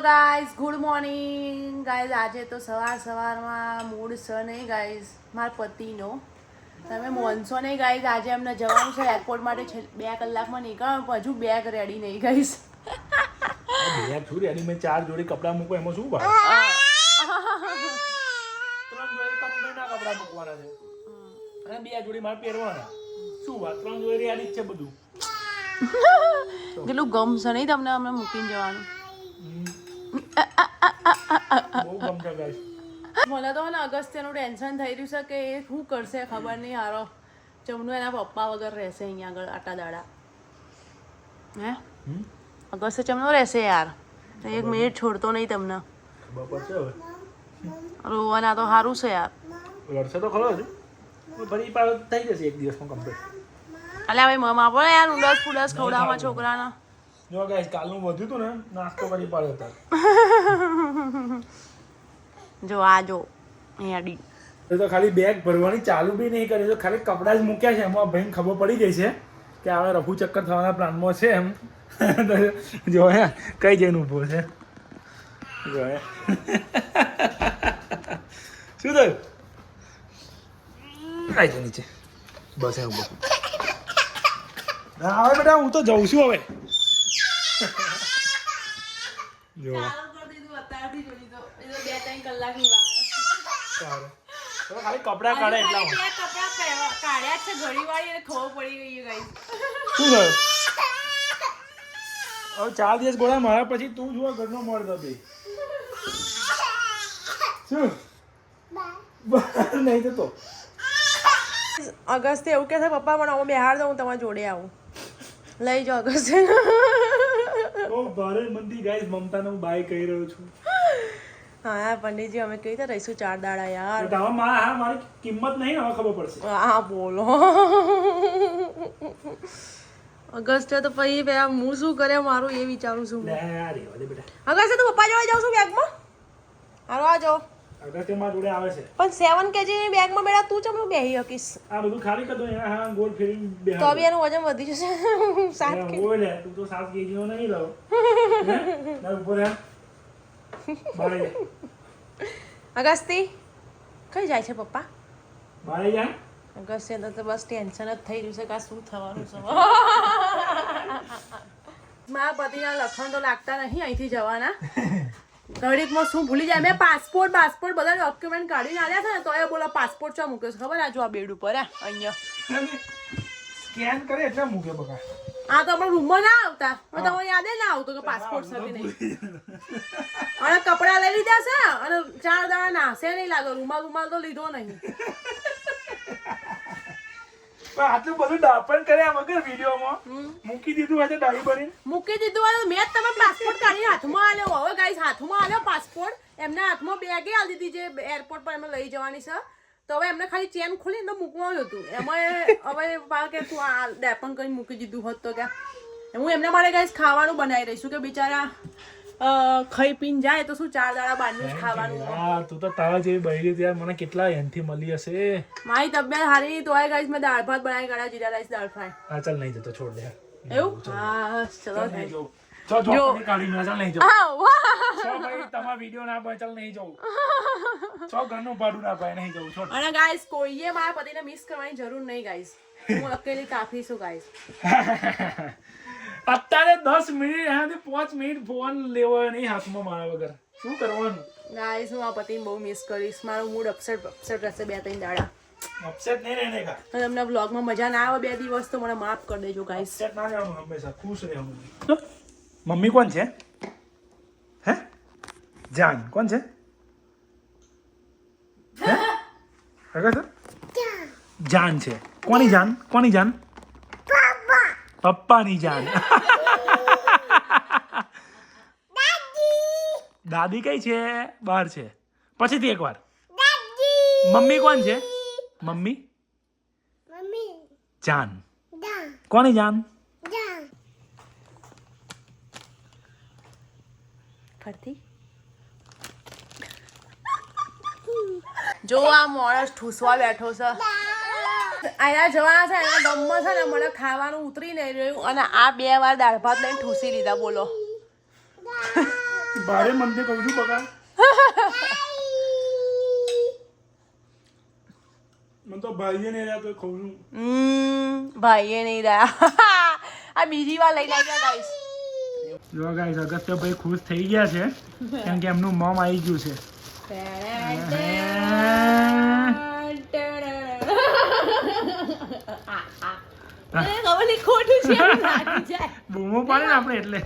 Guys good morning guys આજે તો સવારમાં મૂડ છે નહીં ગાઈઝ મારા પતિનો તમે મોનસો નહીં ગાઈઝ આજે અમને જવાનું છે એરપોર્ટ માટે 2 કલાકમાં નીકળવાનું પણ હજુ બેગ રેડી નહીં ગાઈઝ બેગ શું રેડી મેં 4 જોડી કપડાં મૂકો એમાં શું ભાવ 3 જોડી કંપનીના કપડાં મૂકવાના છે અને 2 જોડી મારે પહેરવાના શું વાત 3 જોડી રેડી જ છે બધું કેટલું ગમશે નહીં તમને અમને મૂકીને જવાનું બહુ ગમશે ગાઈસ મને તો ને અગસ્ત્યનું ટેન્શન થઈ રહ્યું છે કે એ શું કરશે ખબર નહીં હારો જમનું એના પપ્પા વગર રહેશે અહીંયા આગળ આટા દાડા હે અગસ્ત્ય ચમનો રહેશે યાર એક મિનિટ છોડતો નહીં તમને ખબર પડશે હવે રોવાના તો સારું છે યાર લડશે તો ખરો છે ફરી પાછો થઈ જશે એક દિવસમાં કમ્પ્લીટ અલ્યા ભાઈ મમ આપો ને યાર ઉડસ ફુડસ ખવડાવવા છોકરાના જો ગાઈસ કાલનું વધ્યું હતું ને નાસ્તો કરી પાડ્યો હતા જો આ જો અહીંયા ડી તો ખાલી બેગ ભરવાની ચાલુ બી નહીં કરી તો ખાલી કપડાં જ મૂક્યા છે એમાં ભાઈને ખબર પડી ગઈ છે કે હવે રફુ ચક્કર થવાના પ્લાનમાં છે એમ જો હે કઈ જઈને ઊભો છે જો હે શું થયું કઈ છે નીચે બસ એમ ઊભો હવે બેટા હું તો જઉં છું હવે જો ખાલી કપડા કાઢે એટલા કાઢ્યા છે ઘડી વાળી અને ખબર પડી ગઈ ગાઈસ શું થયું હવે 4 દિવસ ગોળા મારા પછી તું જુઓ ઘરનો મળતો બે શું નહીં થતો અગસ્ત્ય એવું કે છે પપ્પા પણ હું બહાર દઉં હું તમારા જોડે આવું લઈ જાઓ અગસ્ત્ય બહુ ભારે મંદી ગાઈસ મમતાને હું બાય કહી રહ્યો છું હા પંડિતજી અમે કઈ રીતે રહીશું 4 દાડા યાર મારી કિંમત નહીં હવે ખબર પડશે હા બોલો અગસ્ત્ય તો પછી હું શું કરે મારું એ વિચારું છું અગસ્ત્ય તું પપ્પા જોડે જાઉં છું બેગમાં હાલો આ જાઓ અગસ્ત્ય મારા જોડે આવે છે પણ 7 kg ની બેગમાં બેડા તું ચમનું બેહી હકીશ આ બધું ખાલી કરતો હા ગોળ ફેરીને બેહાર તો બી એનું વજન વધી જશે 7 kg ઓય લે તું તો 7 kg નો નહીં લાવ ના ઉપર હે બારે અગસ્તી કઈ જાય છે પપ્પા બારે જા અગસ્ત્ય તો બસ ટેન્શન જ થઈ રહ્યું છે કે શું થવાનું છે મારા પતિના લખણ તો લાગતા નહીં અહીંથી જવાના ઘડીકમાં શું ભૂલી જાય મેં પાસપોર્ટ બધા ડોક્યુમેન્ટ કાઢીને આવ્યા છે ને તો એ બોલો પાસપોર્ટ ચા મૂક્યો છે ખબર આ જો આ બેડ ઉપર અહીંયા સ્કેન કરે એટલે મૂકે બકા આ તો આપણે રૂમમાં ના આવતા પણ તમને યાદ ના આવતું કે પાસપોર્ટ છે કે નહીં અને કપડા લઈ લીધા છે અને 4 દાડા નાસે નહીં લાગે રૂમાલ તો લીધો નહીં આટલું બધું ડાપણ કર્યા વગર વિડીયોમાં મૂકી દીધું આજે ડાળી બની મૂકી દીધું અને મેં તમે પાસપોર્ટ કાઢીને હાથમાં આલ્યો હવે ગાઈસ હાથમાં આલ્યો પાસપોર્ટ એમના હાથમાં બેગે આલી દીધી જે એરપોર્ટ પર એમને લઈ જવાની છે તો હવે એમને ખાલી ચેન ખોલીને તો મૂકવાનું હતું એમાં હવે કે તું આ ડાપણ કરીને મૂકી દીધું હોત તો કે હું એમના માટે ગાઈસ ખાવાનું બનાવી રહીશું કે બિચારા ખાઈ પીને જાય તો શું 4 દાડા બહારનું જ ખાવાનું તું તો તારા જેવી બહેરી ત્યારે મને કેટલા એનથી મળી હશે મારી તબિયત હારી તો આ ગાઈસ મેં દાળ ભાત બનાવી કાઢ્યા જીરા રાઈસ દાળ ફ્રાય હા ચાલ નહીં જતો છોડ દે એવું હા ચલો જો કાઢી ના ચાલ નહીં જાઉં ભાઈ તમારા વિડીયો ના પાય ચાલ નહીં જાઉં ઘરનું ભાડું ના પાય નહીં જાઉં છોડ અને ગાઈસ કોઈએ મારા પતિને મિસ કરવાની જરૂર નહીં ગાઈસ હું અકેલી કાફી છું ગાઈસ અત્યારે 10 મિનિટ એનાથી 5 મિનિટ ફોન લેવો નહીં હાથમાં મારા વગર શું કરવાનું ગાઈસ હું આ પતિને બહુ મિસ કરીશ મારો મૂડ અપસેટ રહેશે 2-3 દાડા અપસેટ નહીં રહેને કા અને તમને વ્લોગમાં મજા ના આવે 2 દિવસ તો મને માફ કરી દેજો ગાઈસ અપસેટ ના રહેવાનું હંમેશા ખુશ રહેવાનું મમ્મી કોણ છે હે જાન કોણ છે હે હગા જાન છે કોની જાન પપ્પાની જાન દાદી કઈ છે બહાર છે પછીથી એકવાર મમ્મી કોણ છે મમ્મી જાન કોની જાન ફરતી જો આ મોણસ ઠૂસવા બેઠો છે અહીંયા જવાના છે એના દમમાં છે ને મને ખાવાનું ઉતરી નહીં રહ્યું અને આ 2 વાર દાળ ભાત લઈને ઠૂસી લીધા બોલો ભારે મને કહું છું બકા મને તો ભાઈએ નહીં રહ્યા તો કહું છું ભાઈએ નહીં રહ્યા આ બીજી વાર લઈને આવ્યા ગાઈસ જો ગાઈસ અગસ્ત્યભાઈ ખુશ થઈ ગયા છે કેમ કે એમનું મોમ આવી ગયું છે બૂમો પાડે ને આપણે એટલે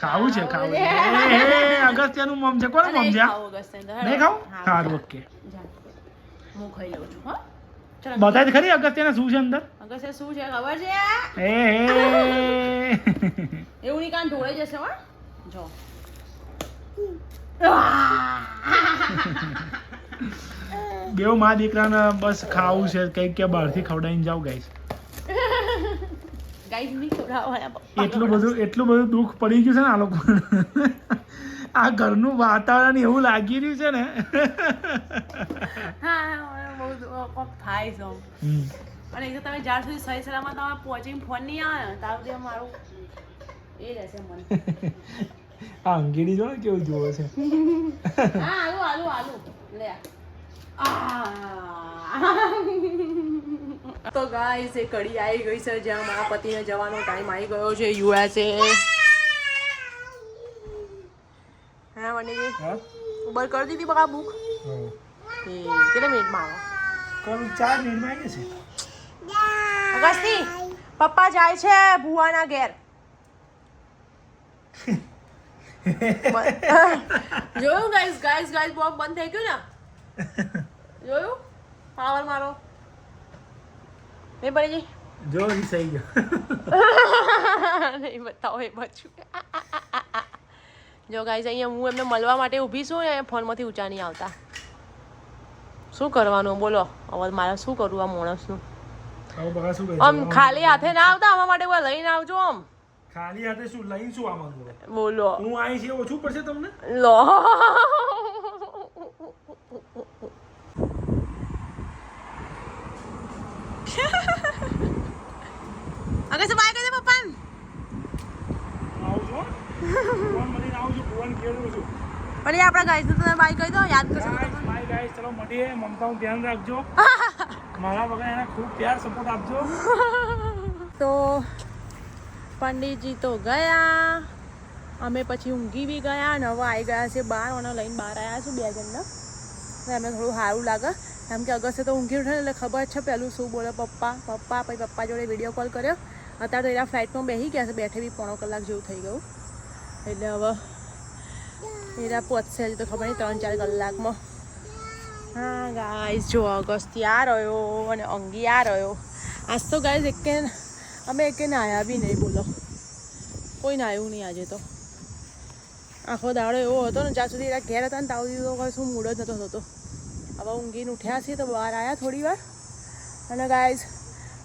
ખાવું છે અગસ્ત્યનું મોમ છે કોનું મોમ છે નહીં ખાવું સારું ઓકે હું ખાઈ લઉં છું હા બતાય ખરી અગત્યને શું છે અંદર અગસ્ત્ય શું છે ખબર છે એવું નહીં કાન ઢોળાઈ જશે હો જો બેવ માં દીકરાને બસ ખાવું છે કંઈક કે બહારથી ખવડાવીને જાવ ગાઈસ ગાઈસ નહીં ખવડાવવાના એટલું બધું દુઃખ પડી ગયું છે ને આ લોકો આ ઘરનું વાતાવરણ એવું લાગી રહ્યું છે ને બહુ થાય છે અને એક તો તમે જ્યાર સુધી સહી સલામત તમે પહોંચીને ફોન નહીં આવે ને ત્યાં સુધી મારું એ રહેશે મન આ અંગેડી જો ને કેવું જોવે છે હા આલુ લે તો ગાઈસ એ કડી આવી ગઈ છે જ્યાં મારા પતિને જવાનો ટાઈમ આવી ગયો છે યુએસએ હા વનીજી ઉબર કરી દીધી બકા બુક કેટલા મિનિટમાં આવે કરું 4 મિનિટમાં આવી જશે અગસ્તી પપ્પા જાય છે ભુવાના ઘેર જોયું ગાઈસ બ્લોગ બંધ થઈ ગયું ને જોયું પાવર મારો નહીં પડી જો સહી ગયો નહીં બતાવો એ બચ્યું જો ગાઈસ અહીંયા હું એમને મળવા માટે ઊભી છું ને ફોનમાંથી ઊંચા નહીં આવતા શું કરવાનું બોલો હવે મારે શું કરવું આ માણસનું આમ ખાલી હાથે ના આવતા આમાં માટે કોઈ લઈને આવજો આમ ખાલી હાથે શું લઈને શું આમાં બોલો હું આવી છે ઓછું પડશે તમને લો અગર બાય કહી દે પપ્પા આવજો ફોન મળીને આવજો ફોન કેવું છું પણ આપણા ગાઈસ તમે બાય કહી દો યાદ કરશો બાય ગાઈસ ચલો મળીએ મમતાનું ધ્યાન રાખજો મારા વગર એને ખૂબ પ્યાર સપોર્ટ આપજો તો પંડિતજી તો ગયા અમે પછી ઊંઘી બી ગયા અને હવે આવી ગયા છે બહાર અને લઈને બહાર આવ્યા છું 2 જણને એમને થોડું સારું લાગે કેમ કે અગસ્ત્ય તો ઊંઘી ઉઠે એટલે ખબર છે પેલું શું બોલે પપ્પા પછી પપ્પા જોડે વિડીયો કોલ કર્યો અત્યારે તો એના ફ્લાઇટમાં બેસી ગયા છે બેઠે બી 1.5 કલાક જેવું થઈ ગયું એટલે હવે એના પહોંચશે હજી તો ખબર નહીં 3-4 કલાકમાં હા ગાઈસ જો અગસ્ત્ય આ રહ્યો અને અંગી આ રહ્યો આજ તો ગાઈસ અમે નાહ્યા બી નહીં બોલો કોઈ નાહ્યું નહીં આજે તો આખો દાડો એવો હતો ને જ્યાં સુધી એના ઘેર હતા ને ત્યાં સુધી તો શું મૂડ જ નહોતો થતો હવે ઊંઘીને ઉઠ્યા છીએ તો બહાર આવ્યા થોડી વાર અને ગાઈસ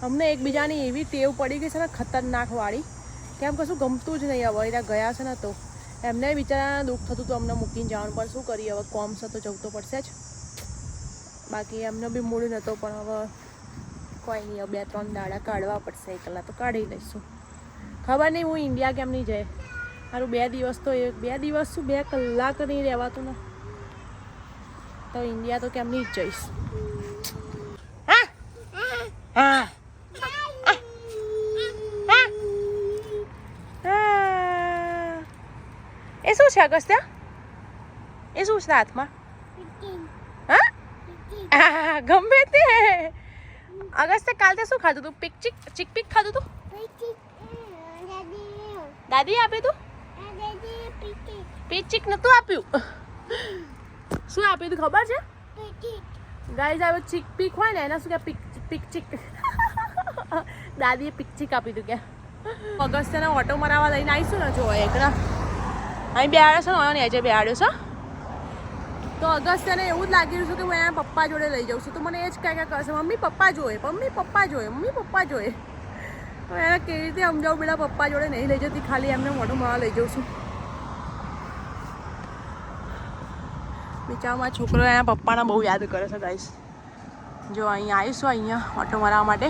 અમને એકબીજાની એવી ટેવ પડી ગઈ છે ને ખતરનાકવાળી કેમ કશું ગમતું જ નહીં હવે એના ગયા છે ને તો એમને બિચારાને દુઃખ થતું હતું અમને મૂકીને જવાનું પણ શું કરીએ હવે કોમ છે તો જવું તો પડશે જ બાકી એમને બી મૂડ નહોતો પણ હવે કોઈ નહીં હવે 2-3 દાડા કાઢવા પડશે એકલા તો કાઢી લઈશું ખબર નહીં હું ઇન્ડિયા કેમ નહીં જાય મારું 2 દિવસ તો 2 દિવસ શું 2 કલાક નહીં રહેવાતું ને તો ઇન્ડિયા તો કેમ નહીં જ જઈશ એ શું છે અગસ્ત્ય એ શું છે હાથમાં હા ગમે તે અગસ્ત્ય કાલ તે શું ખાધું તું ચીક પીક ખાધું તું દાદી આપ્યું તું પીક નતું આપ્યું શું આપ્યું તું ખબર છે ગાઈસ આવે ચીક પીક હોય ને એના શું કે પીક ચીક દાદીએ પીક ચીક આપ્યું તું કે અગસ્ત્યના ઓટો મરાવા લઈને આવીશું ને જો એકડા અહીં બેહાડ્યો છે ને નીચે બેહાડ્યો છે તો અગસ્ત્યને એવું જ લાગી રહ્યું છે કે હું એના પપ્પા જોડે લઈ જાઉં છું તો મને એ જ કહે કરશે મમ્મી પપ્પા જોઈએ તો એને કેવી રીતે સમજાવું બેટા પપ્પા જોડે નહીં લઈ જતી ખાલી એમને મોઢું મારવા લઈ જાઉં છું બિચારામાં છોકરો એના પપ્પાને બહુ યાદ કરે છે ગાઈસ જો અહીંયા આવીશું અહીંયા ઓટો મારવા માટે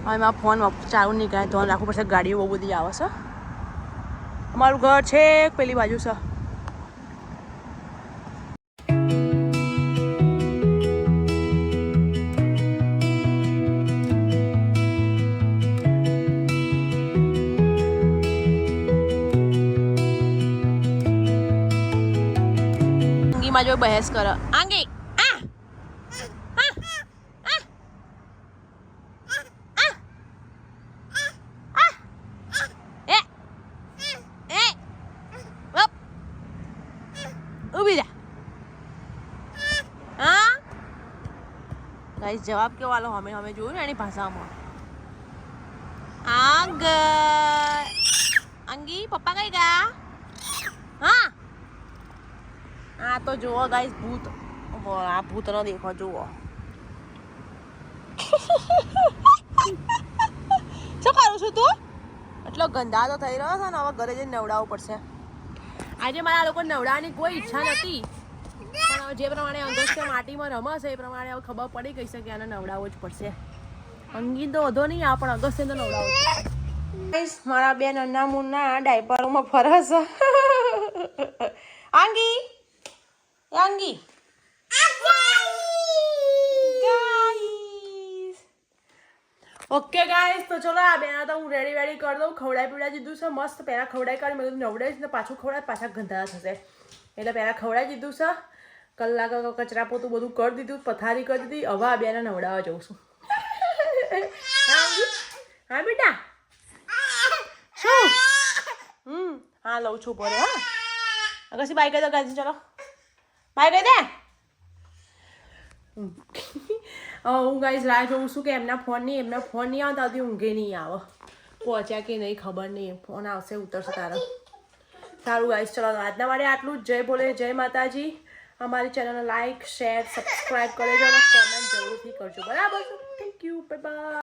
હવે મારા ફોન ચાલુ નહીં કરે ધ્યાન રાખવું પડશે ગાડીઓ બહુ બધી આવે છે અમારું ઘર છે પેલી બાજુ છે. અંગીમાં જો બહેસ કરે આંગી ઉભી જા. હા ગાઈસ જવાબ કેવો આલો અમે જોયું ને એની ભાષામાં. અંગી પપ્પા કઈ ગયા? હા આ તો જુઓ ગાઈસ ભૂત. આ ભૂત ન દેખો જુઓ. શું કરું છું તું? એટલો ગંધાતો થઈ રહ્યો છે ને હવે ઘરે જઈને નવડાવવું પડશે. આજે મારા લોકો નવડાવવાની કોઈ ઈચ્છા નથી પણ જે પ્રમાણે અંગસ્ત્ય માટીમાં રમે છે એ પ્રમાણે હવે ખબર પડી ગઈ છે કે આને નવડાવવો જ પડશે. અંગી તો વધો નહીં આ પણ અગસ્ત્ય તો નવડાવવો જ. મારા બે નાના મુન્ના ડાયપરોમાં ફરે છે. આંગી અંગી ઓકે ગાઈસ તો ચલો આ બેના તો હું રેડી વેડી કરી દઉં. ખવડાઈ પીવડાઈ દીધું છે મસ્ત. પહેલાં ખવડાઈ કાઢી મેં નવડાવીશ ને પાછું ખવડાય પાછા ગંધારા થશે એટલે પહેલાં ખવડાવી દીધું છે. કલાક કચરા પોતું બધું કરી દીધું, પથારી કરી દીધી. હવે આ બેને નવડાવવા જઉં છું. હા બેટા શું? હા લઉં છું પડે. હા અગસી બાય કહી દો ગાજી. ચલો બાય કહી દે. હું ગાઈઝ રાહ જોઉં છું કે એમના ફોન નહીં આવે તો ઊંઘે નહીં આવે. પહોંચ્યા કે નહીં ખબર નહીં. ફોન આવશે ઉતરશે તારો. સારું ગાઈઝ ચલો આજના માટે આટલું જ. જય ભોલે, જય માતાજી. અમારી ચેનલને લાઈક શેર સબસ્ક્રાઈબ કરી દેજો અને કોમેન્ટ જરૂરથી કરજો બરાબર. Thank you, bye bye.